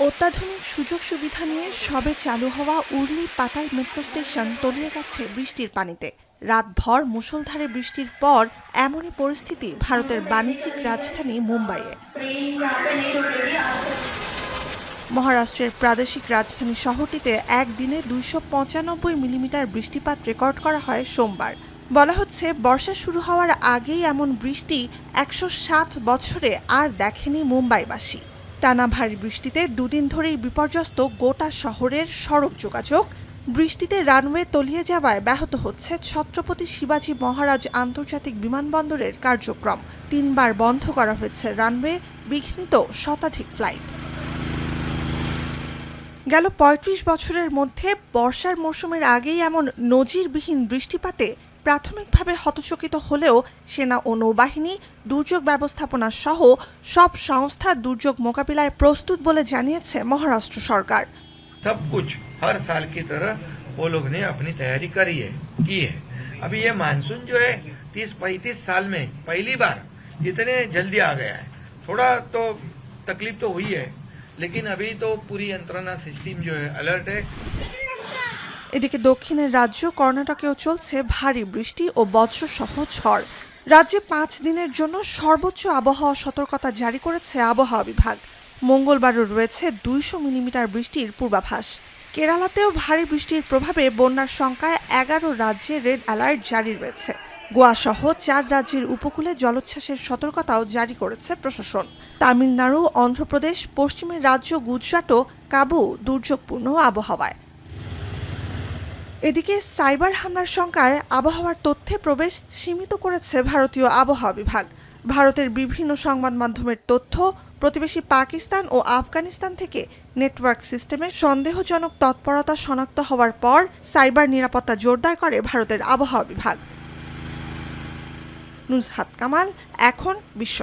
অত্যাধুনিক সুযোগ সুবিধা নিয়ে সবে চালু হওয়া উর্লি পাতাল মেট্রো স্টেশন তলিয়ে গেছে বৃষ্টির পানিতে। রাতভর মুষলধারে বৃষ্টির পর এমনই পরিস্থিতি ভারতের বাণিজ্যিক রাজধানী মুম্বাইয়ে। মহারাষ্ট্রের প্রাদেশিক রাজধানী শহরটিতে একদিনে 295 মিলিমিটার বৃষ্টিপাত রেকর্ড করা হয় সোমবার। বলা হচ্ছে, বর্ষা শুরু হওয়ার আগেই এমন বৃষ্টি 107 বছরে আর দেখেনি মুম্বাইবাসী। টানা ভারী বৃষ্টিতে দুদিন ধরেই বিপর্যস্ত গোটা শহরের সড়ক যোগাযোগ। বৃষ্টিতে রানওয়ে তলিয়ে যাওয়ায় ব্যাহত হচ্ছে ছত্রপতি শিবাজী মহারাজ আন্তর্জাতিক বিমানবন্দরের কার্যক্রম। 3 বার বন্ধ করা হয়েছে রানওয়ে, বিঘ্নিত শতাধিক ফ্লাইট। গেল ৩৫ বছরের মধ্যে বর্ষার মৌসুমের আগেই এমন নজিরবিহীন বৃষ্টিপাতে প্রাথমিকভাবে হতচকিত হলেও সেনা ও নৌবাহিনী, দুর্যোগ ব্যবস্থাপনা সহ সব সংস্থা দুর্যোগ মোকাবিলায় প্রস্তুত বলে জানিয়েছে মহারাষ্ট্র সরকার। सब कुछ हर साल की तरह वो लोग ने अपनी तैयारी की है। अभी ये मानसून जो है 30-35 साल में पहली बार इतने जल्दी आ गया है। थोड़ा तो तकलीफ तो हुई है, लेकिन अभी तो पूरी यंत्रणा सिस्टम जो है अलर्ट है। এদিকে দক্ষিণের রাজ্য কর্ণাটকেও চলছে ভারী বৃষ্টি ও বজ্রসহ ঝড়। রাজ্যে 5 দিনের জন্য সর্বোচ্চ আবহাওয়া সতর্কতা জারি করেছে আবহাওয়া বিভাগ। মঙ্গলবারও রয়েছে 200 মিলিমিটার বৃষ্টির পূর্বাভাস। কেরালাতেও ভারী বৃষ্টির প্রভাবে বন্যার সংখ্যায় 11 রাজ্যে রেড অ্যালার্ট জারি রয়েছে। গোয়া সহ 4 রাজ্যের উপকূলে জলোচ্ছ্বাসের সতর্কতাও জারি করেছে প্রশাসন। তামিলনাড়ু, অন্ধ্রপ্রদেশ, পশ্চিমের রাজ্য গুজরাটও কাবু দুর্যোগপূর্ণ আবহাওয়ায়। এদিকে সাইবার হামলার শঙ্কায় আবহাওয়ার তথ্যে প্রবেশ সীমিত করেছে ভারতীয় আবহাওয়া বিভাগ। ভারতের বিভিন্ন সংবাদ মাধ্যমের তথ্য, প্রতিবেশী পাকিস্তান ও আফগানিস্তান থেকে নেটওয়ার্ক সিস্টেমে সন্দেহজনক তৎপরতা শনাক্ত হওয়ার পর সাইবার নিরাপত্তা জোরদার করে ভারতের আবহাওয়া বিভাগ। নুজহাত কামাল, এখন বিশ্ব।